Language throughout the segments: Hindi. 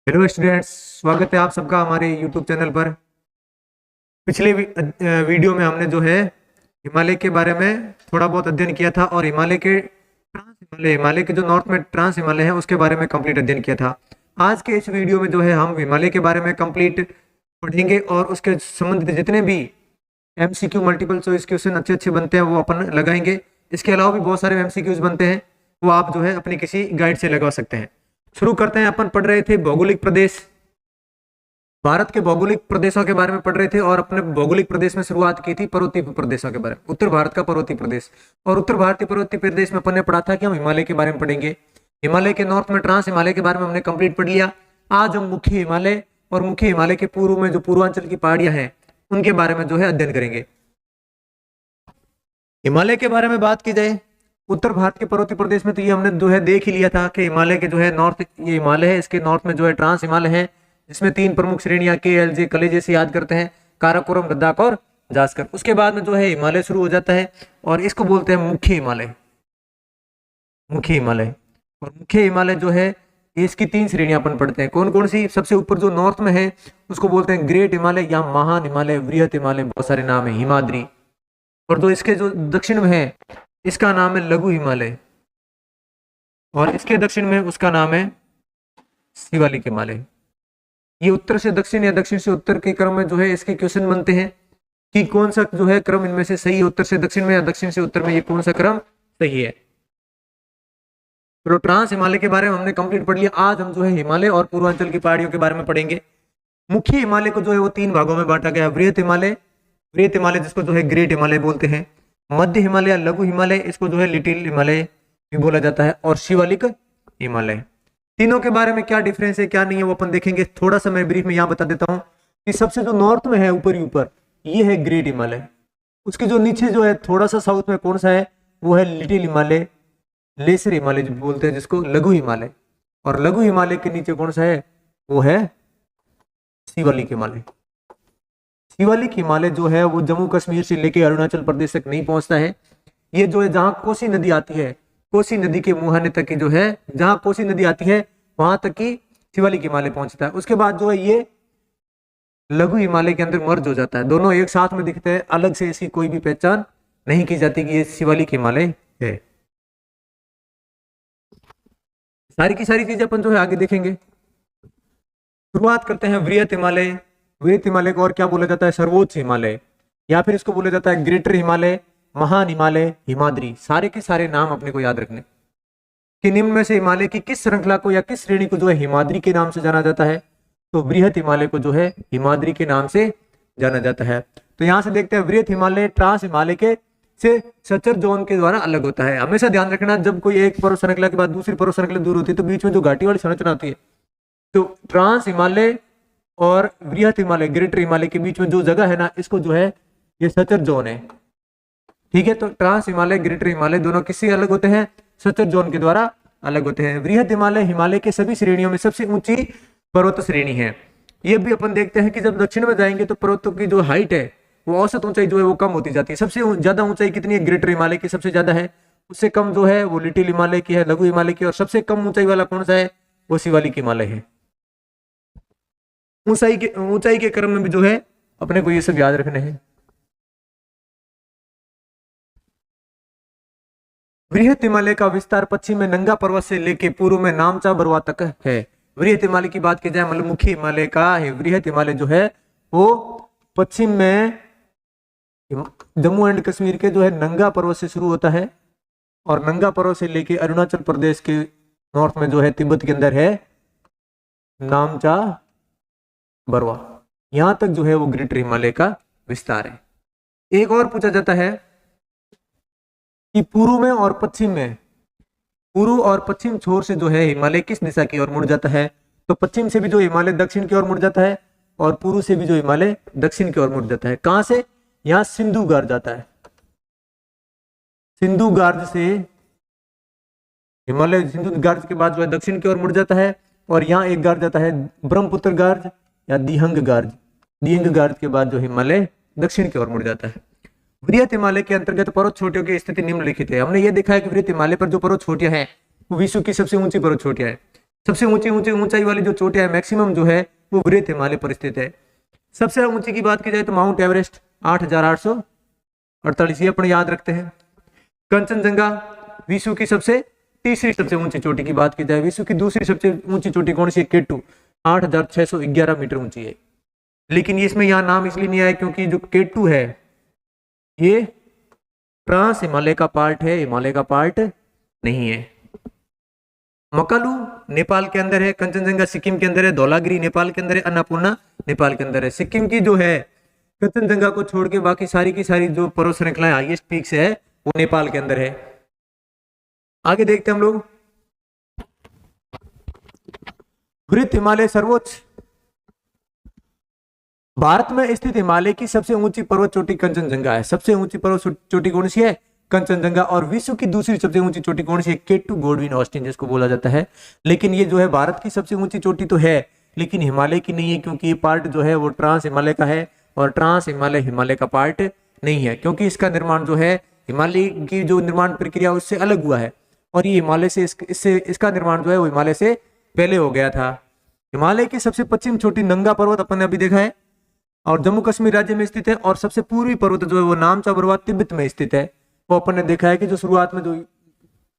हेलो स्टूडेंट्स, स्वागत है आप सबका हमारे यूट्यूब चैनल पर। पिछले वीडियो में हमने जो है हिमालय के बारे में थोड़ा बहुत अध्ययन किया था और हिमालय के जो नॉर्थ में ट्रांस हिमालय है उसके बारे में कंप्लीट अध्ययन किया था। आज के इस वीडियो में जो है हम हिमालय के बारे में कंप्लीट पढ़ेंगे और उसके संबंधित जितने भी MCQ मल्टीपल चॉइस क्वेश्चन अच्छे अच्छे बनते हैं वो अपन लगाएंगे। इसके अलावा भी बहुत सारे MCQs बनते हैं, वो आप जो है अपनी किसी गाइड से लगवा सकते हैं। शुरू करते हैं। अपन पढ़ रहे थे भौगोलिक प्रदेश, भारत के भौगोलिक प्रदेशों के बारे में पढ़ रहे थे और अपने भौगोलिक प्रदेश में शुरुआत की थी पर्वतीय प्रदेशों के बारे में। उत्तर भारत का पर्वतीय प्रदेश, और उत्तर भारतीय पर्वतीय प्रदेश में अपन ने पढ़ा था कि हम हिमालय के बारे में पढ़ेंगे। हिमालय के नॉर्थ में ट्रांस हिमालय के बारे में हमने कंप्लीट पढ़ लिया। आज हम मुख्य हिमालय और मुख्य हिमालय के पूर्व में जो पूर्वांचल की पहाड़ियां हैं उनके बारे में जो है अध्ययन करेंगे। हिमालय के बारे में बात की जाए, उत्तर भारत के पर्वतीय प्रदेश में तो ये हमने जो है देख ही लिया था कि हिमालय के जो है नॉर्थ, ये हिमालय है, इसके नॉर्थ में जो है ट्रांस हिमालय है, जिसमें 3 प्रमुख श्रेणियां KLJ कलेजे से याद करते हैं, काराकोरम, लद्दाख और जास्कर। उसके बाद में जो है हिमालय शुरू हो जाता है और इसको बोलते हैं मुख्य हिमालय। मुख्य हिमालय और मुख्य हिमालय जो है इसकी 3 श्रेणियां अपन पढ़ते हैं। कौन कौन सी? सबसे ऊपर जो नॉर्थ में है उसको बोलते हैं ग्रेट हिमालय या महान हिमालय, वृहत हिमालय, बहुत सारे नाम है, हिमाद्री। और जो इसके जो दक्षिण में है इसका नाम है लघु हिमालय, और इसके दक्षिण में उसका नाम है शिवालिक हिमालय। ये उत्तर से दक्षिण या दक्षिण से उत्तर के क्रम में जो है इसके क्वेश्चन बनते हैं कि कौन सा जो है क्रम इनमें से सही है, उत्तर से दक्षिण में या दक्षिण से उत्तर में, ये कौन सा क्रम सही है। तो ट्रांस हिमालय के बारे में हमने कंप्लीट पढ़ लिया। आज हम जो है हिमालय और पूर्वांचल की पहाड़ियों के बारे में पढ़ेंगे। मुख्य हिमालय को जो है वो 3 भागों में बांटा गया। वृहत हिमालय जिसको जो है ग्रेट हिमालय बोलते हैं, मध्य हिमालय या लघु हिमालय, इसको जो है लिटिल हिमालय भी बोला जाता है, और शिवालिक हिमालय। तीनों के बारे में क्या डिफरेंस है क्या नहीं है वो अपन देखेंगे। थोड़ा सा मैं ब्रीफ में यहाँ बता देता हूँ कि सबसे जो नॉर्थ में है ऊपर ही ऊपर ये है ग्रेट हिमालय। उसके जो नीचे जो है थोड़ा सा साउथ में कौन सा है वो है लिटिल हिमालय, लेसर हिमालय जो बोलते हैं जिसको लघु हिमालय। और लघु हिमालय के नीचे कौन सा है वो है शिवालिक हिमालय। शिवालिक हिमालय जो है वो जम्मू कश्मीर से लेके अरुणाचल प्रदेश तक नहीं पहुंचता है। ये जो है जहां कोसी नदी आती है, कोसी नदी के मुहाने तक की जो है, जहां कोसी नदी आती है वहां तक की शिवालिक हिमालय पहुंचता है। उसके बाद जो है ये लघु हिमालय के अंदर मर्ज हो जाता है, दोनों एक साथ में दिखते हैं, अलग से इसकी कोई भी पहचान नहीं की जाती कि ये शिवालिक हिमालय है। सारी की सारी चीजें अपन जो है आगे देखेंगे। शुरुआत करते हैं वृहत हिमालय। वृहत हिमालय को और क्या बोला जाता है? सर्वोच्च हिमालय, या फिर इसको बोला जाता है ग्रेटर हिमालय, महान हिमालय, हिमाद्री। सारे के सारे नाम अपने को याद रखने कि निम्न में से हिमालय की किस श्रृंखला को या किस श्रेणी को जो है हिमाद्री के नाम से जाना जाता है? तो वृहत हिमालय को जो है हिमाद्री के नाम से जाना जाता है। तो यहां से देखते हैं वृहत हिमालय ट्रांस हिमालय के से सचर जोन के द्वारा अलग होता है। हमेशा ध्यान रखना, जब कोई एक पर्वत श्रृंखला के बाद दूसरी पर्वत श्रृंखला दूर होती है तो बीच में जो घाटी वाली संरचना होती है, तो ट्रांस हिमालय और वृहत हिमालय ग्रेटर हिमालय के बीच में जो जगह है ना, इसको जो है ये सचर जोन है। ठीक है, तो ट्रांस हिमालय ग्रेटर हिमालय दोनों किससे अलग होते हैं? सचर जोन के द्वारा अलग होते हैं। वृहत हिमालय हिमालय के सभी श्रेणियों में सबसे ऊंची पर्वत श्रेणी है। ये भी अपन देखते हैं कि जब दक्षिण में जाएंगे तो पर्वतों की जो हाइट है वो औसत ऊंचाई जो है वो कम होती जाती है। सबसे ज्यादा ऊंचाई कितनी है? ग्रेटर हिमालय की सबसे ज्यादा है। उससे कम जो है वो लिटिल हिमालय की है, लघु हिमालय की, और सबसे कम ऊंचाई वाला कौन सा है? वो शिवालिक हिमालय है। ऊंचाई के क्रम में भी जो है अपने को ये सब याद रखने हैं। वृहत हिमालय का विस्तार पश्चिम में नंगा पर्वत से लेके पूर्व में नामचा बरवा तक है। वृहत हिमालय की बात की जाए, मतलब मुख्य हिमालय का वृहत हिमालय जो है वो पश्चिम में जम्मू एंड कश्मीर के जो है नंगा पर्वत से शुरू होता है, और नंगा पर्वत से लेके अरुणाचल प्रदेश के नॉर्थ में जो है तिब्बत के अंदर है नामचा बरवा, यहां तक जो है वो ग्रेटर हिमालय का विस्तार है। एक और पूछा जाता है कि पूर्व में और पश्चिम में, पूर्व और पश्चिम छोर से जो है हिमालय किस दिशा की ओर मुड़ जाता है? तो पश्चिम से भी जो हिमालय दक्षिण की ओर मुड़ जाता है, और पूर्व से भी जो हिमालय दक्षिण की ओर मुड़ जाता है। कहां से? यहां सिंधु गार्ड जाता है, सिंधु गार्ड से हिमालय, सिंधु गार्ड के बाद जो है दक्षिण की ओर मुड़ जाता है, और यहाँ एक गार्ड जाता है ब्रह्मपुत्र गार्ड या दिहंग गार्ड। दिहंग गार्ड के बाद जो हिमालय दक्षिण की ओर मुड़ जाता है। वृहत हिमालय के अंतर्गत पर्वत चोटियों की स्थिति निम्नलिखित है। हमने ये देखा है कि वृहत हिमालय पर जो पर्वत चोटियां हैं वो विश्व की सबसे ऊंची पर्वत चोटियां है। सबसे ऊंची ऊंचाई वाली जो चोटियां है मैक्सिमम जो है वो वृहत हिमालय पर स्थित है। सबसे ऊंची की बात की जाए तो माउंट एवरेस्ट 8,848, ये अपन याद रखते हैं। कंचनजंगा विश्व की तीसरी सबसे ऊंची चोटी की बात की जाए, विश्व की दूसरी सबसे ऊंची चोटी कौन सी है? केटू 8,611 मीटर ऊंची है। लेकिन इसमें यहाँ नाम इसलिए नहीं आया क्योंकि जो केटू है ये ट्रांस हिमालय का पार्ट है, हिमालय का पार्ट नहीं है। मकालू नेपाल के अंदर है, कंचनजंगा सिक्किम के अंदर है, धौलागिरी नेपाल के अंदर है, अन्नपूर्णा नेपाल के अंदर है। सिक्किम की जो है कंचनजंगा को छोड़ के बाकी सारी की सारी जो पर्वत श्रृंखलाएं हाईएस्ट पीक्स है वो नेपाल के अंदर है। आगे देखते हैं हम लोग। वृहत हिमालय सर्वोच्च, भारत में स्थित हिमालय की सबसे ऊंची पर्वत चोटी कंचनजंगा है। सबसे ऊंची पर्वत चोटी कौन सी है? कंचनजंगा। और विश्व की दूसरी सबसे ऊंची चोटी कौन सी है? केटू गॉडविन ऑस्टिन जिसको बोला जाता है। लेकिन ये जो है भारत की सबसे ऊंची चोटी तो है लेकिन हिमालय की नहीं है, क्योंकि ये पार्ट जो है वो ट्रांस हिमालय का है और ट्रांस हिमालय हिमालय का पार्ट नहीं है, क्योंकि इसका निर्माण जो है हिमालय की जो निर्माण प्रक्रिया उससे अलग हुआ है और ये हिमालय से इसका निर्माण जो है वो हिमालय से पहले हो गया था। हिमालय की सबसे पश्चिम चोटी नंगा पर्वत अपन ने अभी देखा है और जम्मू कश्मीर राज्य में स्थित है। और सबसे पूर्वी पर्वत जो है वो नामचा बरवा तिब्बत में स्थित है। वो अपन ने देखा है कि जो शुरुआत में जो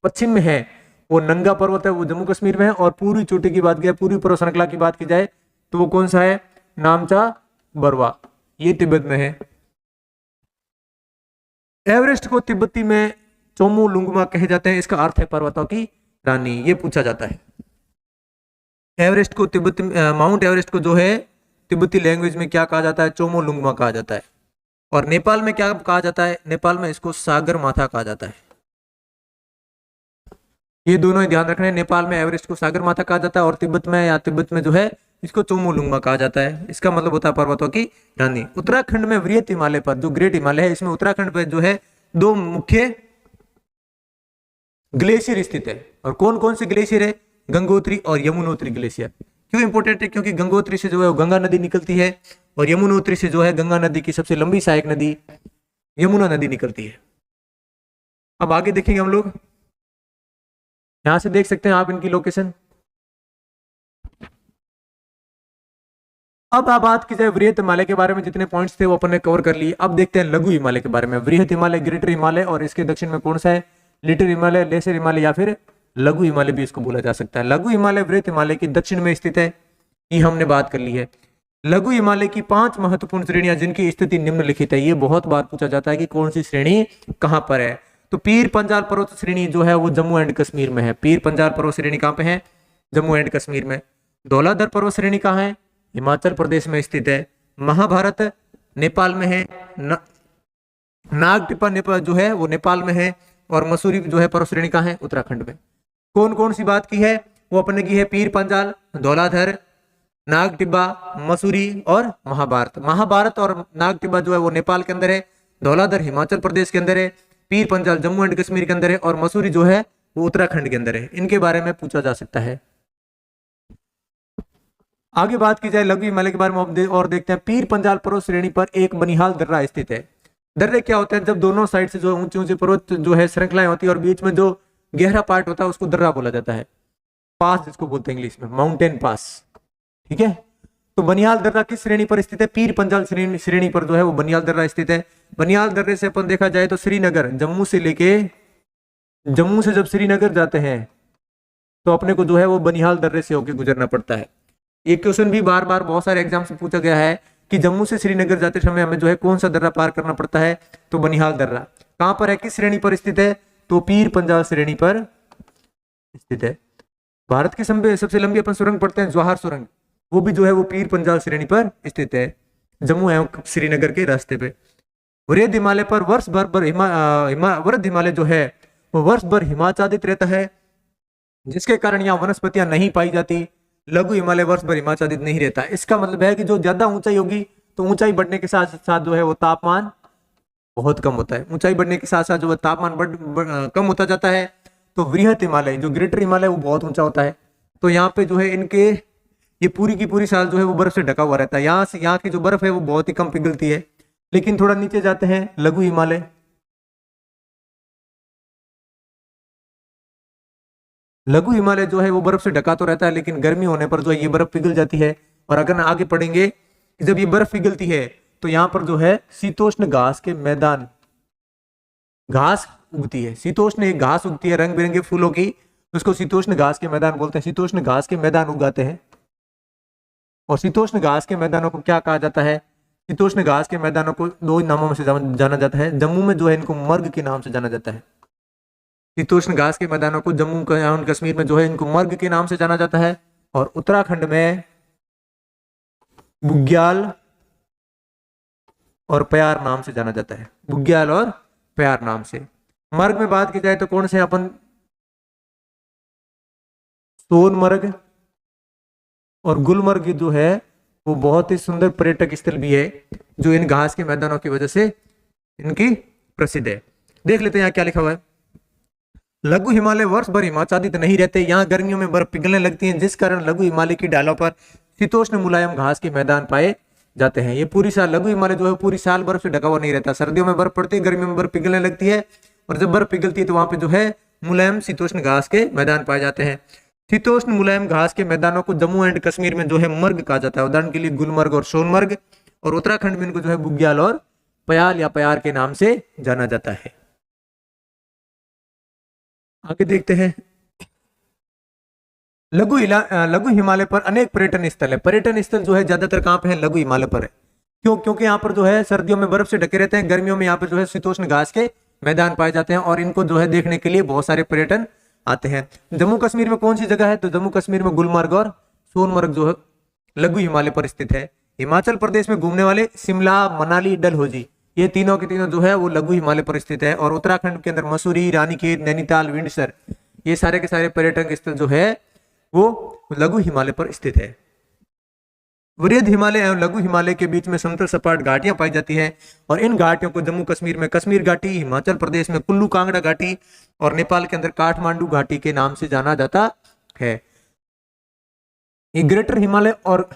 पश्चिम में है वो नंगा पर्वत है, वो जम्मू कश्मीर में है। और पूर्वी चोटी की बात की जाए, पूर्वी पर्वत श्रृंखला की बात की जाए तो वो कौन सा है? नामचा बरवा, ये तिब्बत में है। एवरेस्ट को तिब्बती में चोमोलुंगमा कहे जाते हैं, इसका अर्थ है पर्वतों की रानी, ये पूछा जाता है। एवरेस्ट को तिब्बती माउंट एवरेस्ट को जो है तिब्बती लैंग्वेज में क्या कहा जाता है? चोमोलुंगमा कहा जाता है। और नेपाल में क्या कहा जाता है? नेपाल में इसको सागर माथा कहा जाता है। ये दोनों ही ध्यान रखना है, नेपाल में एवरेस्ट को सागर माथा कहा जाता है और तिब्बत में जो है इसको चोमोलुंगमा कहा जाता है। इसका मतलब होता है पर्वतों की रानी। उत्तराखंड में वृहत हिमालय पर जो ग्रेट हिमालय है, इसमें उत्तराखंड पर जो है दो मुख्य ग्लेशियर स्थित है। और कौन कौन से ग्लेशियर है? गंगोत्री और यमुनोत्री ग्लेशियर। क्यों इंपोर्टेंट है? क्योंकि गंगोत्री से जो है वो गंगा नदी निकलती है और यमुनोत्री से जो है गंगा नदी की सबसे लंबी सहायक नदी यमुना नदी निकलती है। अब आगे देखेंगे हम लोग, यहां से देख सकते हैं आप इनकी लोकेशन। अब आप बात की जाए वृहत हिमालय के बारे में, जितने पॉइंट्स थे वो अपन ने कवर कर लिए। अब देखते हैं लघु हिमालय के बारे में। वृहत हिमालय, ग्रेटर हिमालय और इसके दक्षिण में कौन सा है? लिटिल हिमालय, लेसर हिमालय या फिर लघु हिमालय भी इसको बोला जा सकता है। लघु हिमालय वृहत हिमालय के दक्षिण में स्थित है, ये हमने बात कर ली है। लघु हिमालय की 5 महत्वपूर्ण श्रेणियां जिनकी स्थिति निम्नलिखित है। ये बहुत बार पूछा जाता है कि कौन सी श्रेणी कहां पर है। तो पीर पंजाल पर्वत श्रेणी जो है वो जम्मू एंड कश्मीर में है। पीर पंजाल पर्वत श्रेणी कहां पे है? जम्मू एंड कश्मीर में। धौलाधर पर्वत श्रेणी कहां है? हिमाचल प्रदेश में स्थित है। महाभारत नेपाल में है। नागटिप्पा नेपाल जो है वो नेपाल में है। और मसूरी जो है पर्वत श्रेणी कहां है? उत्तराखंड में। कौन कौन सी बात की है? वो अपने की है पीर पंजाल, धौलाधर, नागटिब्बा, मसूरी और महाभारत। महाभारत और नागटिब्बा जो है वो नेपाल के अंदर है। धौलाधर हिमाचल प्रदेश के अंदर है। पीर पंजाल जम्मू एंड कश्मीर के अंदर है और मसूरी जो है वो उत्तराखंड के अंदर है। इनके बारे में पूछा जा सकता है। आगे बात की जाए लघु हिमालय के बारे में और देखते हैं। पीर पंजाल पर्वत श्रेणी पर एक बनिहाल दर्रा स्थित है। दर्रे क्या होते हैं? जब दोनों साइड से जो ऊंचे ऊंचे पर्वत जो है श्रृंखलाएं होती है और बीच में जो गहरा पार्ट होता है उसको दर्रा बोला जाता है। पास जिसको बोलते हैं इंग्लिश में, माउंटेन पास। ठीक है, तो बनिहाल दर्रा किस श्रेणी पर स्थित है? पीर पंजाल श्रेणी पर जो है वो बनिहाल दर्रा स्थित है। बनिहाल दर्रे से अपन देखा जाए तो श्रीनगर, जम्मू से जब श्रीनगर जाते हैं तो अपने को जो है वो बनिहाल दर्रे से होकर गुजरना पड़ता है। एक क्वेश्चन भी बार बार बहुत सारे एग्जाम से पूछा गया है कि जम्मू से श्रीनगर जाते समय हमें जो है कौन सा दर्रा पार करना पड़ता है? तो बनिहाल दर्रा। कहां पर है? किस श्रेणी पर स्थित है? तो पीर पंजाल श्रेणी पर स्थित है। भारत की सबसे लंबी अपन सुरंग पढ़ते हैं जवाहर सुरंग, वो भी जो है वो पीर पंजाल श्रेणी पर स्थित है, जम्मू एवं श्रीनगर के रास्ते पे। वृहद हिमालय पर वर्ष भर वृहद हिमालय जो है वो वर्ष भर हिमाच्छादित रहता है, जिसके कारण यहाँ वनस्पतियां नहीं पाई जाती। लघु हिमालय वर्ष भर हिमाच्छादित नहीं रहता। इसका मतलब है कि जो ज्यादा ऊंचाई होगी तो ऊंचाई बढ़ने के साथ साथ जो है वो तापमान बहुत कम होता है। ऊंचाई बढ़ने के साथ साथ जो तापमान कम होता जाता है। तो वृहद हिमालय जो ग्रेटर हिमालय वो बहुत ऊंचा होता है। तो यहाँ पे जो है इनके ये पूरी की पूरी साल जो है वो बर्फ से ढका हुआ रहता है। यहाँ की जो बर्फ है वो बहुत ही कम पिघलती है। लेकिन थोड़ा नीचे जाते हैं लघु हिमालय। लघु हिमालय जो है वो बर्फ से ढका तो रहता है, लेकिन गर्मी होने पर जो है ये बर्फ पिघल जाती है। और अगर आगे पढ़ेंगे कि जब ये बर्फ पिघलती है तो यहाँ पर जो है शीतोष्ण घास के मैदान, घास उगती है। शीतोष्ण एक घास उगती है रंग बिरंगे फूलों की, उसको शीतोष्ण घास के मैदान बोलते हैं। शीतोष्ण घास के मैदान उगाते हैं। और शीतोष्ण घास के मैदानों को क्या कहा जाता है? शीतोष्ण घास के मैदानों को दो नामों से जाना जाता है। जम्मू में जो है इनको मर्ग के नाम से जाना जाता है। शीतोष्ण घास के मैदानों को जम्मू कश्मीर में जो है इनको मर्ग के नाम से जाना जाता है। और उत्तराखंड में बुग्याल और प्यार नाम से जाना जाता है। बुग्याल और प्यार नाम से। मर्ग में बात की जाए तो कौन से अपन, सोनमर्ग और गुलमर्ग जो है वो बहुत ही सुंदर पर्यटक स्थल भी है, जो इन घास के मैदानों की वजह से इनकी प्रसिद्ध है। देख लेते हैं यहाँ क्या लिखा हुआ है। लघु हिमालय वर्ष भर हिमाच्छादित नहीं रहते, यहाँ गर्मियों में बर्फ पिघलने लगती है, जिस कारण लघु हिमालय की ढालों पर शीतोष्ण मुलायम घास के मैदान पाए जाते हैं। ये पूरी साल लघु हिमालय जो है पूरी साल बर्फ से ढका हुआ नहीं रहता। सर्दियों में बर्फ पड़ती है, गर्मियों में बर्फ पिघलने लगती है, और जब बर्फ पिघलती है तो वहां पे जो है मुलायम शीतोष्ण घास के मैदान पाए जाते हैं। शीतोष्ण मुलायम घास के मैदानों को जम्मू एंड कश्मीर में जो है मर्ग कहा जाता है। उदाहरण के लिए गुलमर्ग और सोनमर्ग। और उत्तराखंड में इनको जो है बुग्याल और प्याल या प्यार के नाम से जाना जाता है। आगे देखते हैं। लघु हिमालय पर अनेक पर्यटन स्थल है। पर्यटन स्थल जो है ज्यादातर कहाँ पे है? लघु हिमालय पर है। क्यों? क्योंकि यहाँ पर जो है सर्दियों में बर्फ से ढके रहते हैं, गर्मियों में यहाँ पर जो है शीतोष्ण घास के मैदान पाए जाते हैं, और इनको जो है देखने के लिए बहुत सारे पर्यटन आते हैं। जम्मू कश्मीर में कौन सी जगह है? तो जम्मू कश्मीर में गुलमर्ग और सोनमर्ग जो है लघु हिमालय पर स्थित है। हिमाचल प्रदेश में घूमने वाले शिमला, मनाली, डलहौजी, ये तीनों के तीनों जो है वो लघु हिमालय पर स्थित है। और उत्तराखंड के अंदर मसूरी, रानीखेत, नैनीताल, विंडसर, ये सारे के सारे पर्यटन स्थल जो है वो लघु हिमालय पर स्थित है। वृहद हिमालय एवं लघु हिमालय के बीच में समतल सपाट घाटियां पाई जाती है, और इन घाटियों को जम्मू कश्मीर में कश्मीर घाटी, हिमाचल प्रदेश में कुल्लू कांगड़ा घाटी, और नेपाल के अंदर काठमांडू घाटी के नाम से जाना जाता है। ये ग्रेटर हिमालय और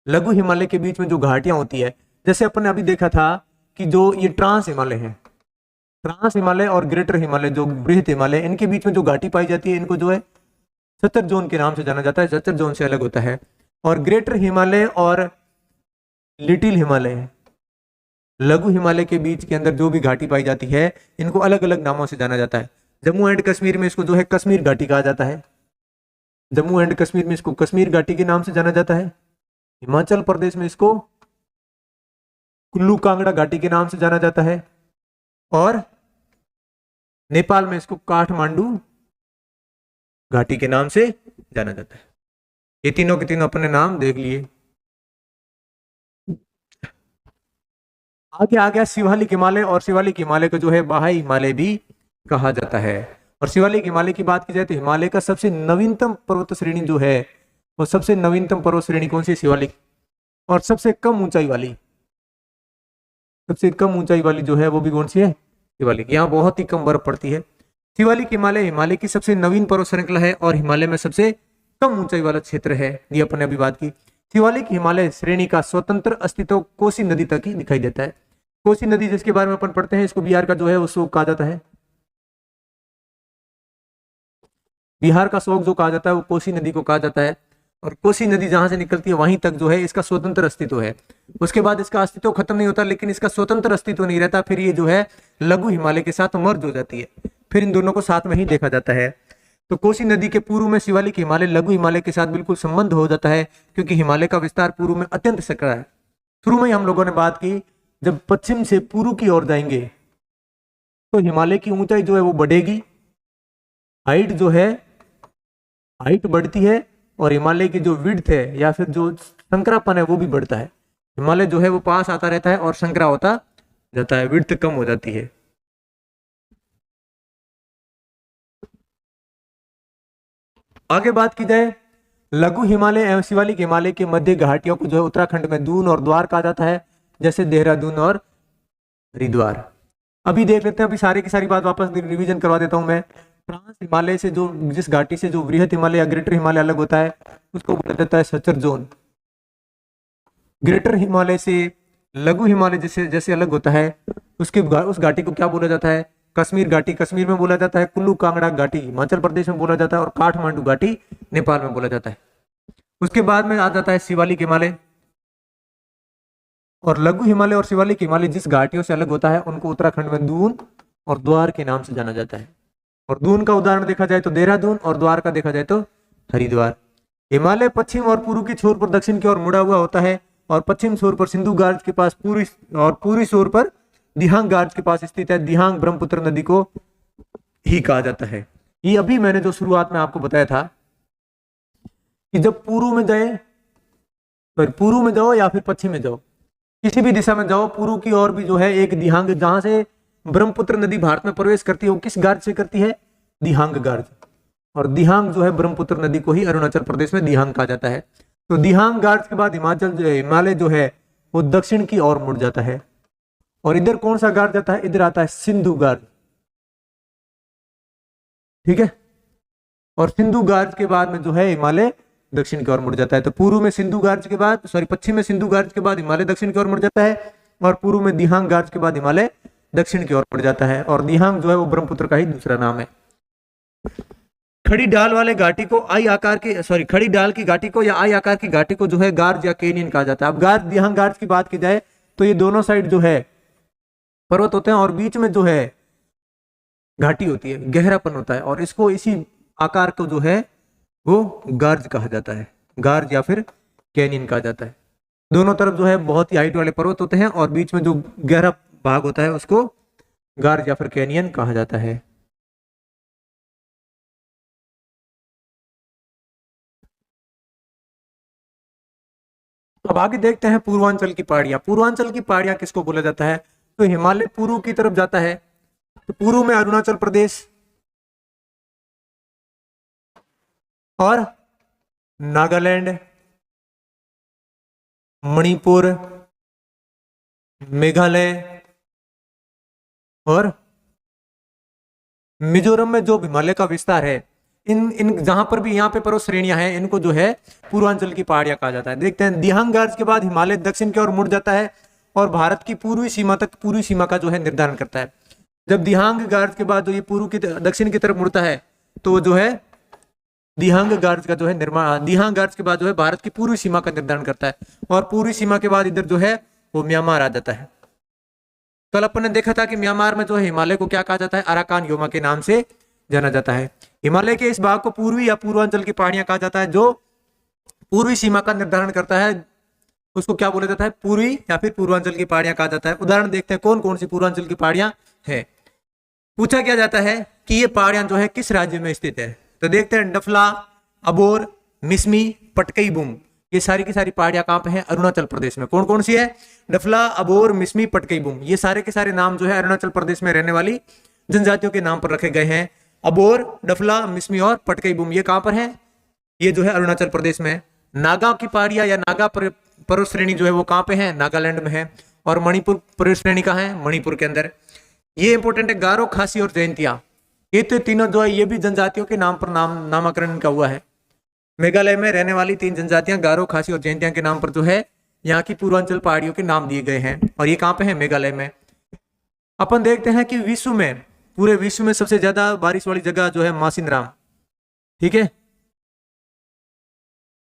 लघु हिमालय के बीच में जो घाटियां होती है, जैसे अपन ने अभी देखा था कि जो ये ट्रांस हिमालय है, ट्रांस हिमालय और ग्रेटर हिमालय जो बृहद हिमालय, इनके बीच में जो घाटी पाई जाती है इनको जो है सत्तर जोन के नाम से जाना जाता है। सत्तर जोन से अलग होता है। और ग्रेटर हिमालय और लिटिल हिमालय, लघु हिमालय के बीच के अंदर जो भी घाटी पाई जाती है इनको अलग अलग नामों से जाना जाता है। जम्मू एंड कश्मीर में इसको जो है कश्मीर घाटी कहा जाता है। जम्मू एंड कश्मीर में इसको कश्मीर घाटी के नाम से जाना जाता है। हिमाचल प्रदेश में इसको कुल्लू कांगड़ा घाटी के नाम से जाना जाता है। और नेपाल में इसको काठमांडू घाटी के नाम से जाना जाता है। ये तीनों के तीनों अपने नाम देख लिए। आगे आ गया शिवालिक हिमालय, और शिवालिक हिमालय को जो है बाह्य हिमालय भी कहा जाता है। और शिवालिक हिमालय की बात की जाए तो हिमालय का सबसे नवीनतम पर्वत श्रेणी जो है वो सबसे नवीनतम पर्वत श्रेणी कौन सी? शिवालिक। और सबसे कम ऊंचाई वाली, सबसे कम ऊंचाई वाली जो है वो भी कौन सी है? शिवालिक। यहाँ बहुत ही कम बर्फ पड़ती है। शिवालिक हिमालय हिमालय की सबसे नवीन पर्वत श्रृंखला है और हिमालय में सबसे कम ऊंचाई वाला क्षेत्र है। ये अपन ने अभी बात की। शिवालिक हिमालय श्रेणी का स्वतंत्र अस्तित्व कोसी नदी तक ही दिखाई देता है। कोसी नदी जिसके बारे में अपन पढ़ते हैं, इसको बिहार का जो है वो शोक कहा जाता है। बिहार का शोक जो कहा जाता है वो कोसी नदी को कहा जाता है। और कोसी नदी जहां से निकलती है वहीं तक जो है इसका स्वतंत्र अस्तित्व है। उसके बाद इसका अस्तित्व खत्म नहीं होता, लेकिन इसका स्वतंत्र अस्तित्व नहीं रहता। फिर ये जो है लघु हिमालय के साथ मर्ज हो जाती है। फिर इन दोनों को साथ में ही देखा जाता है। तो कोसी नदी के पूर्व में शिवालिक हिमालय लघु हिमालय के साथ बिल्कुल संबंध हो जाता है, क्योंकि हिमालय का विस्तार पूर्व में अत्यंत सकरा है। शुरू में ही हम लोगों ने बात की, जब पश्चिम से पूर्व की ओर जाएंगे तो हिमालय की ऊंचाई जो है वो बढ़ेगी, हाइट जो है हाइट बढ़ती है, और हिमालय की जो विड्थ है या फिर जो संकरापन है वो भी बढ़ता है। हिमालय जो है वो पास आता रहता है और संकरा होता जाता है, विड्थ कम हो जाती है। आगे बात की जाए लघु हिमालय एवं शिवालिक हिमालय के मध्य घाटियों को जो है उत्तराखंड में दून और द्वार कहा जाता है, जैसे देहरादून और हरिद्वार। अभी देख लेते हैं, अभी सारी की सारी बात वापस रिवीजन करवा देता हूं मैं। ट्रांस हिमालय से जो जिस घाटी से जो बृहद हिमालय या ग्रेटर हिमालय अलग होता है उसको बोला जाता है सचर जोन। ग्रेटर हिमालय से लघु हिमालय जैसे जैसे अलग होता है उस घाटी को क्या बोला जाता है? कश्मीर घाटी कश्मीर में बोला जाता है, कुल्लू कांगड़ा घाटी हिमाचल प्रदेश में बोला जाता है और काठमांडू घाटी नेपाल में बोला जाता है। उसके बाद में आ जाता है शिवालिक हिमालय। और लघु हिमालय और शिवालिक हिमालय जिस घाटियों से अलग होता है उनको उत्तराखंड में दून और द्वार के नाम से जाना जाता है। और दून का उदाहरण देखा जाए तो देहरादून और द्वार का देखा जाए तो हरिद्वार। हिमालय पश्चिम और पूर्व की छोर पर दक्षिण की ओर मुड़ा हुआ होता है और पश्चिम छोर पर सिंधु गार्ज के पास पूरी छोर पर दिहांग गार्ज के पास स्थित है। दिहांग ब्रह्मपुत्र नदी को ही कहा जाता है। ये अभी मैंने जो शुरुआत में आपको बताया था कि जब पूर्व में जाओ या फिर पश्चिम में जाओ, किसी भी दिशा में जाओ, पूर्व की ओर भी जो है एक दिहांग, जहां से ब्रह्मपुत्र नदी भारत में प्रवेश करती है वो किस गार्ज से करती है? दिहांग गार्ज। और दिहांग जो है ब्रह्मपुत्र नदी को ही अरुणाचल प्रदेश में दिहांग कहा जाता है। तो दिहांग गार्ज के बाद हिमालय जो है वो दक्षिण की ओर मुड़ जाता है। और इधर कौन सा गार्ज आता है? इधर आता है सिंधु गार्ज। ठीक है। और सिंधु गार्ज के बाद में जो है हिमालय दक्षिण की ओर मुड़ जाता है। तो पूर्व में सिंधु गार्ज के बाद पश्चिम में सिंधु गार्ज के बाद हिमालय दक्षिण की ओर मुड़ जाता है और पूर्व में दिहांग गार्ज के बाद हिमालय दक्षिण की ओर मुड़ जाता है। और दिहांग जो है वो ब्रह्मपुत्र का ही दूसरा नाम है। खड़ी ढाल वाले घाटी को खड़ी ढाल की घाटी को या आई आकार की घाटी को जो है गार्ज या कैनियन कहा जाता है। अब दिहांग गार्ज की बात की जाए तो ये दोनों साइड जो है पर्वत होते हैं और बीच में जो है घाटी होती है, गहरापन होता है और इसको इसी आकार को जो है वो गार्ज कहा जाता है। गार्ज या फिर कैनियन कहा जाता है। दोनों तरफ जो है बहुत ही हाइट वाले पर्वत होते हैं और बीच में जो गहरा भाग होता है उसको गार्ज या फिर कैनियन कहा जाता है। अब आगे देखते हैं पूर्वांचल की पहाड़ियां। पूर्वांचल की पहाड़ियां किसको बोला जाता है? तो हिमालय पूर्व की तरफ जाता है, तो पूर्व में अरुणाचल प्रदेश और नागालैंड, मणिपुर, मेघालय और मिजोरम में जो हिमालय का विस्तार है, इन जहां पर भी यहाँ पे पर्वत श्रेणियां हैं इनको जो है पूर्वांचल की पहाड़ियां कहा जाता है। देखते हैं, दिहांग गार्ज के बाद हिमालय दक्षिण की ओर मुड़ जाता है और भारत की पूर्वी सीमा का जो है निर्धारण करता है। जब दिहांग गार्ज के बाद जो ये पूर्व की दक्षिण की तरफ मुड़ता है तो जो है दिहांग गार्ज का जो है दिहांग गार्ज के बाद जो है भारत की पूर्वी सीमा का निर्धारण करता है। और पूर्वी सीमा के बाद इधर जो है वो म्यांमार आ जाता है। कल अपन ने देखा था कि म्यांमार में जो है हिमालय को क्या कहा जाता है? अराकान योमा के नाम से जाना जाता है। हिमालय के इस भाग को पूर्वी या पूर्वांचल की पहाड़ियां कहा जाता है। जो पूर्वी सीमा का निर्धारण करता है उसको क्या बोला जाता है? पूर्वी या फिर पूर्वांचल की पहाड़ियां कहा जाता है। उदाहरण देखते हैं कौन कौन सी पूर्वांचल की पहाड़ियां है। पूछा क्या जाता है कि ये पहाड़ियां जो है किस राज्य में स्थित है? तो देखते हैं, डफला, अबोर, मिसमी, पटकई बुम, ये सारी की सारी पहाड़ियां कहां पे हैं? अरुणाचल प्रदेश में। कौन कौन सी है? डफला, अबोर, मिसमी, पटकई बुम, ये सारे के सारे नाम जो है अरुणाचल प्रदेश में रहने वाली जनजातियों के नाम पर रखे गए हैं। अबोर, डफला, मिसमी और पटकई बुम ये कहां पर है? ये जो है अरुणाचल प्रदेश में। नागा की पहाड़ियां या नागा पर्वत श्रेणी जो है वो कहां पे है? नागालैंड में है। और मणिपुर पर्वत श्रेणी कहां है? मणिपुर के अंदर। ये इंपोर्टेंट है, गारो, खासी और जयंतिया, ये तो तीनों जो है ये भी जनजातियों के नाम पर नामकरण इनका हुआ है। मेघालय में रहने वाली 3 जनजातियां गारो, खासी और जयंतिया के नाम पर जो है यहाँ की पूर्वांचल पहाड़ियों के नाम दिए गए हैं। और ये कहां पे है? मेघालय में। अपन देखते हैं कि पूरे विश्व में सबसे ज्यादा बारिश वाली जगह जो है मासिनराम। ठीक है,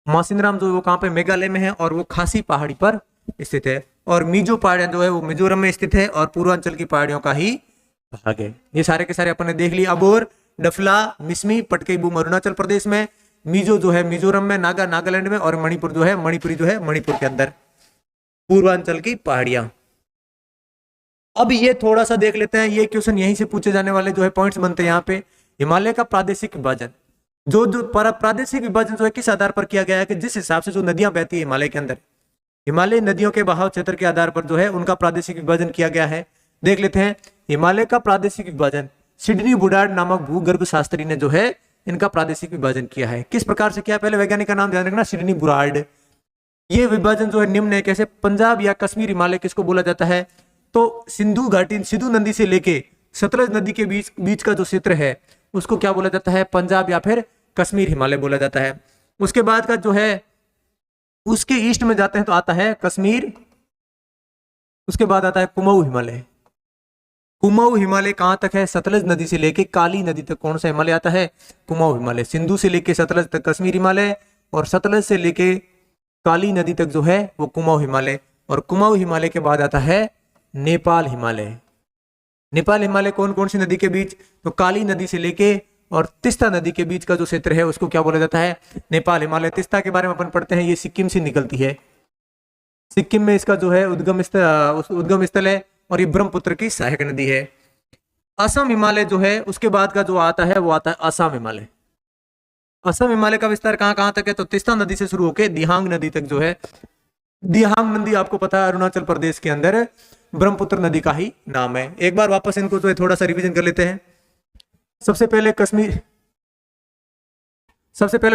मासिनराम जो है वो कहां पे? मेघालय में है और वो खासी पहाड़ी पर स्थित है। और मिजो पहाड़ियां जो है वो मिजोरम में स्थित है और पूर्वांचल की पहाड़ियों का ही भाग है। ये सारे के सारे अपन ने देख लिया। अबोर, डफला, मिसमी, पटकई बुम अरुणाचल प्रदेश में, मिजो जो है मिजोरम में, नागालैंड में और मणिपुर जो है मणिपुरी जो है मणिपुर के अंदर। पूर्वांचल की पहाड़ियां। अब ये थोड़ा सा देख लेते हैं, ये क्वेश्चन यहीं से पूछे जाने वाले जो है पॉइंट्स बनते हैं यहाँ पे। हिमालय का प्रादेशिक विभाजन, जो प्रादेशिक विभाजन जो है किस आधार पर किया गया है? कि जिस हिसाब से जो नदियां बहती है हिमालय के अंदर, हिमालय नदियों के बहाव क्षेत्र के आधार पर जो है उनका प्रादेशिक विभाजन किया गया है। देख लेते हैं, हिमालय का प्रादेशिक विभाजन सिडनी बुडार्ड नामक भूगर्भ शास्त्री ने जो है इनका प्रादेशिक विभाजन किया है। किस प्रकार से किया? पहले वैज्ञानिक का नाम ध्यान रखना, सिडनी बुडार्ड। ये विभाजन जो है निम्न है, कैसे? पंजाब या कश्मीर हिमालय किसको बोला जाता है? तो सिंधु घाटी, सिंधु नदी से लेके सतलज नदी के बीच का जो क्षेत्र है उसको क्या बोला जाता है? पंजाब या फिर कश्मीर हिमालय बोला जाता है। उसके बाद का जो है उसके ईस्ट में जाते हैं तो आता है कश्मीर, उसके बाद आता है कुमाऊं हिमालय। कुमाऊं हिमालय कहाँ तक है? सतलज नदी से लेके काली नदी तक कौन सा हिमालय आता है? कुमाऊं हिमालय। सिंधु से लेके सतलज तक कश्मीर हिमालय, और सतलज से लेके काली नदी तक जो है वो कुमाऊं हिमालय। और कुमाऊं हिमालय के बाद आता है नेपाल हिमालय। नेपाल हिमालय कौन कौन सी नदी के बीच? तो काली नदी से लेके और तिस्ता नदी के बीच का जो क्षेत्र है उसको क्या बोला जाता है? नेपाल हिमालय। तिस्ता के बारे में अपन पढ़ते हैं, ये सिक्किम से निकलती है। सिक्किम में इसका जो है उद्गम स्थल है, और ये ब्रह्मपुत्र की सहायक नदी है। असम हिमालय जो है उसके बाद का जो आता है वो आता है असम हिमालय। असम हिमालय का विस्तार कहाँ कहाँ तक है? तो तिस्ता नदी से शुरू होकर दिहांग नदी तक जो है। दिहांग नदी आपको पता है अरुणाचल प्रदेश के अंदर ब्रह्मपुत्र नदी का ही नाम है। एक बार वापस इनको जो है थोड़ा सा रिवीजन कर लेते हैं। सबसे पहले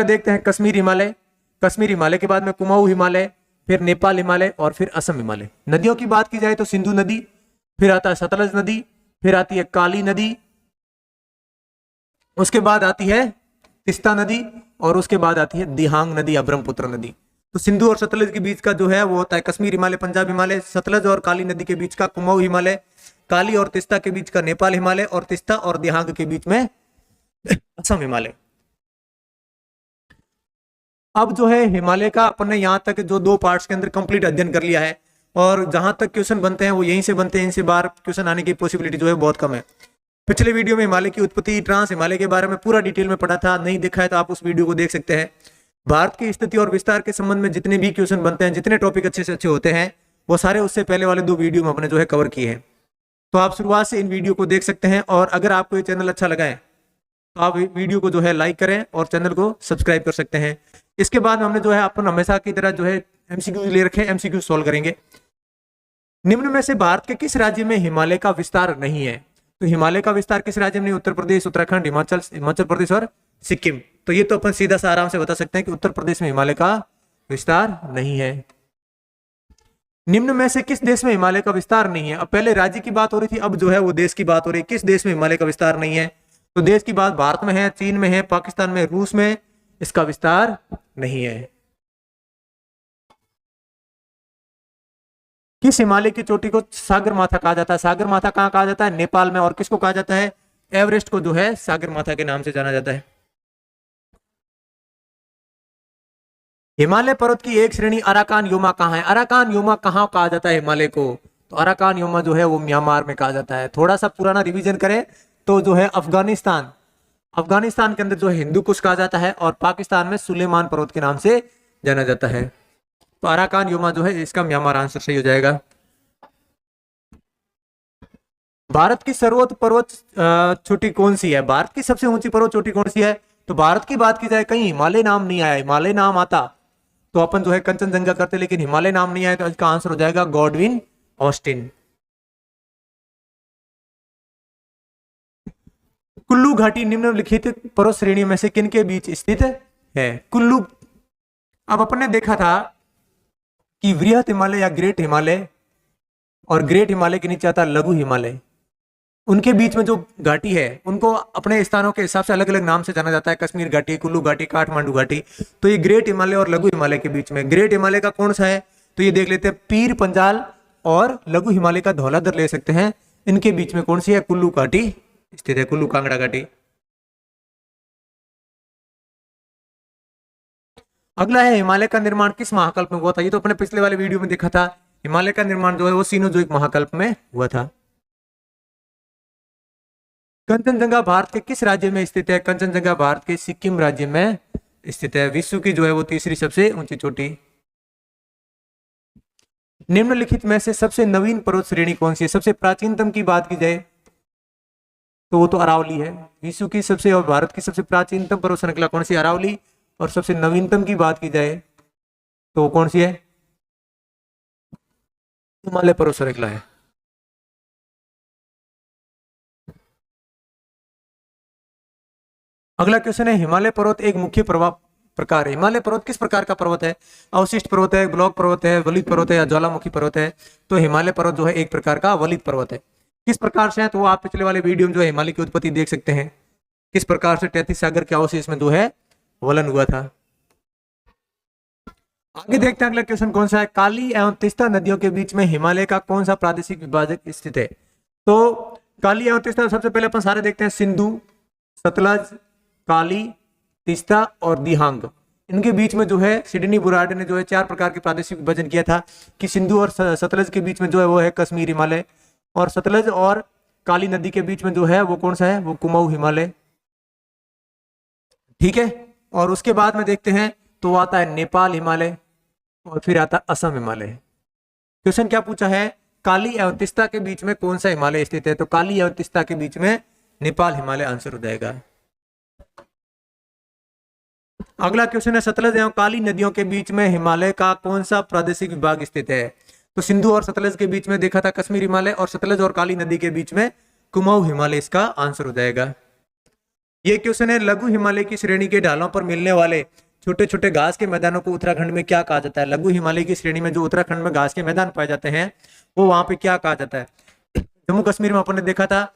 देखते हैं कश्मीर हिमालय। कश्मीर हिमालय के बाद में कुमाऊं हिमालय, फिर नेपाल हिमालय, और फिर असम हिमालय। नदियों की बात की जाए तो सिंधु नदी, फिर आता है सतलज नदी, फिर आती है काली नदी, उसके बाद आती है तिस्ता नदी, और उसके बाद आती है दिहांग नदी या ब्रह्मपुत्र नदी। तो सिंधु और सतलज के बीच का जो है वो होता है कश्मीर हिमालय, पंजाब हिमालय। सतलज और काली नदी के बीच का कुमाऊं हिमालय, काली और तिस्ता के बीच का नेपाल हिमालय, और तिस्ता और दिहांग के बीच में असम हिमालय। अब जो है हिमालय का अपन ने यहाँ तक जो 2 पार्ट्स के अंदर कंप्लीट अध्ययन कर लिया है, और जहां तक क्वेश्चन बनते हैं वो यहीं से बनते हैं, इनसे बाहर क्वेश्चन आने की पॉसिबिलिटी जो है बहुत कम है। पिछले वीडियो में हिमालय की उत्पत्ति, ट्रांस हिमालय के बारे में पूरा डिटेल में पढ़ा था, नहीं देखा है तो आप उस वीडियो को देख सकते हैं। भारत की स्थिति और विस्तार के संबंध में जितने भी क्वेश्चन बनते हैं, जितने टॉपिक अच्छे से अच्छे होते हैं, वो सारे उससे पहले वाले 2 वीडियो में अपने जो है कवर किए हैं। तो आप शुरुआत से इन वीडियो को देख सकते हैं, और अगर आपको ये चैनल अच्छा लगा है तो आप वीडियो को जो है लाइक करें और चैनल को सब्सक्राइब कर सकते हैं। इसके बाद हमने जो है अपन हमेशा की तरह जो है एमसीक्यू ले रखे, एमसीक्यू सॉल्व करेंगे। निम्न में से भारत के किस राज्य में हिमालय का विस्तार नहीं है? तो हिमालय का विस्तार किस राज्य में नहीं? उत्तर प्रदेश, उत्तराखंड, हिमाचल प्रदेश और सिक्किम। तो ये तो अपन सीधा सा आराम से बता सकते हैं कि उत्तर प्रदेश में हिमालय का विस्तार नहीं है। निम्न में से किस देश में हिमालय का विस्तार नहीं है? अब पहले राज्य की बात हो रही थी, अब जो है वो देश की बात हो रही है। किस देश में हिमालय का विस्तार नहीं है? तो देश की बात भारत में है, चीन में है, पाकिस्तान में, रूस में इसका विस्तार नहीं है। किस हिमालय की चोटी को सागर माथा कहा जाता है? सागर माथा कहाँ कहा जाता है? नेपाल में। और किसको कहा जाता है? एवरेस्ट को जो है सागर माथा के नाम से जाना जाता है। हिमालय पर्वत की एक श्रेणी अराकान योमा कहाँ है? अराकान योमा कहाँ कहा जाता है हिमालय को? तो अराकान योमा जो है वो म्यांमार में कहा जाता है। थोड़ा सा पुराना रिवीजन करें तो जो है अफगानिस्तान के अंदर जो है हिंदू कुश कहा जाता है, और पाकिस्तान में सुलेमान पर्वत के नाम से जाना जाता है। तो अराकान योमा जो है इसका म्यांमार आंसर सही हो जाएगा। भारत की सर्वोच्च पर्वत चोटी कौन सी है? भारत की सबसे ऊंची पर्वत चोटी कौन सी है? तो भारत की बात की जाए, कहीं हिमालय नाम नहीं आया। हिमालय नाम आता तो अपन जो है कंचनजंगा करते, लेकिन हिमालय नाम नहीं आया, तो इसका आंसर हो जाएगा गॉडविन ऑस्टिन। कुल्लू घाटी निम्नलिखित पर्वत श्रेणी में से किन के बीच स्थित है? कुल्लू, अब अपन ने देखा था कि वृहत हिमालय या ग्रेट हिमालय, और ग्रेट हिमालय के नीचे आता लघु हिमालय, उनके बीच में जो घाटी है उनको अपने स्थानों के हिसाब से अलग अलग नाम से जाना जाता है। कश्मीर घाटी, कुल्लू घाटी, काठमांडू घाटी। तो ये ग्रेट हिमालय और लघु हिमालय के बीच में, ग्रेट हिमालय का कौन सा है? तो ये देख लेते हैं, पीर पंजाल, और लघु हिमालय का धौलाधर ले सकते हैं। इनके बीच में कौन सी है? कुल्लू घाटी स्थित है, कुल्लू कांगड़ा घाटी। अगला है हिमालय का निर्माण किस महाकल्प में हुआ था? ये तो अपने पिछले वाले वीडियो में देखा था। हिमालय का निर्माण जो है वो सीनोजोइक महाकल्प में हुआ था। कंचनजंगा भारत के किस राज्य में स्थित है? कंचनजंगा भारत के सिक्किम राज्य में स्थित है। विश्व की जो है वो तीसरी सबसे ऊंची चोटी। निम्नलिखित में से सबसे नवीन पर्वत श्रेणी कौन सी है? सबसे प्राचीनतम की बात की जाए तो वो तो अरावली है। विश्व की सबसे और भारत की सबसे प्राचीनतम पर्वत श्रृंखला कौन सी? अरावली। और सबसे नवीनतम की बात की जाए तो वो कौन सी है? हिमालय पर्वत श्रृंखला है। अगला क्वेश्चन है, हिमालय पर्वत एक मुख्य प्रकार है। हिमालय पर्वत किस प्रकार का पर्वत है? अवशिष्ट पर्वत है, ब्लॉक पर्वत है, वलित पर्वत है, या ज्वालामुखी पर्वत है? तो हिमालय पर्वत जो है एक प्रकार का वलित पर्वत है। किस प्रकार से है? तो आप पिछले वाले वीडियो में जो है हिमालय की उत्पत्ति देख सकते हैं, किस प्रकार से 33 सागर के अवशेष में जो है वलन हुआ था। आगे देखते हैं अगला क्वेश्चन कौन सा है। काली एवं तिस्ता नदियों के बीच में हिमालय का कौन सा प्रादेशिक विभाजक स्थित है? तो काली एवं तीस्ता सबसे पहले अपन सारे देखते हैं, सिंधु, सतलज, काली, तीस्ता और दिहांग। इनके बीच में जो है सिडनी बुराड ने जो है 4 प्रकार के प्रादेशिक विभाजन किया था कि सिंधु और सतलज के बीच में जो है वो है कश्मीर हिमालय, और सतलज और काली नदी के बीच में जो है वो कौन सा है, वो कुमाऊं हिमालय। ठीक है, और उसके बाद में देखते हैं तो आता है नेपाल हिमालय और फिर आता है असम हिमालय। क्वेश्चन क्या पूछा है, काली एवं तीस्ता के बीच में कौन सा हिमालय स्थित है, तो काली एवं तीस्ता के बीच में नेपाल हिमालय आंसर हो जाएगा। अगला क्वेश्चन है, सतलज एवं काली नदियों के बीच में हिमालय का कौन सा प्रादेशिक विभाग स्थित है, तो सिंधु और सतलज के बीच में देखा था कश्मीर हिमालय, और सतलज और काली नदी के बीच में कुमाऊं हिमालय इसका आंसर हो जाएगा। ये क्वेश्चन है, लघु हिमालय की श्रेणी के ढालों पर मिलने वाले छोटे छोटे घास के मैदानों को उत्तराखंड में क्या कहा जाता है। लघु हिमालय की श्रेणी में जो उत्तराखंड में घास के मैदान पाए जाते हैं वो वहां पे क्या कहा जाता है। जम्मू कश्मीर में अपन ने देखा था,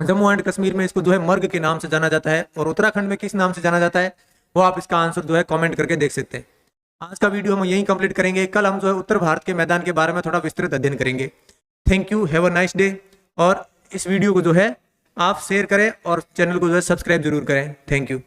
जम्मू एंड कश्मीर में इसको जो है मर्ग के नाम से जाना जाता है, और उत्तराखंड में किस नाम से जाना जाता है वो आप इसका आंसर जो है कमेंट करके देख सकते हैं। आज का वीडियो हम यहीं कंप्लीट करेंगे, कल हम जो है उत्तर भारत के मैदान के बारे में थोड़ा विस्तृत अध्ययन करेंगे। Thank you, have a nice day. और इस वीडियो को जो है आप शेयर करें और चैनल को जो है सब्सक्राइब जरूर करें। Thank you.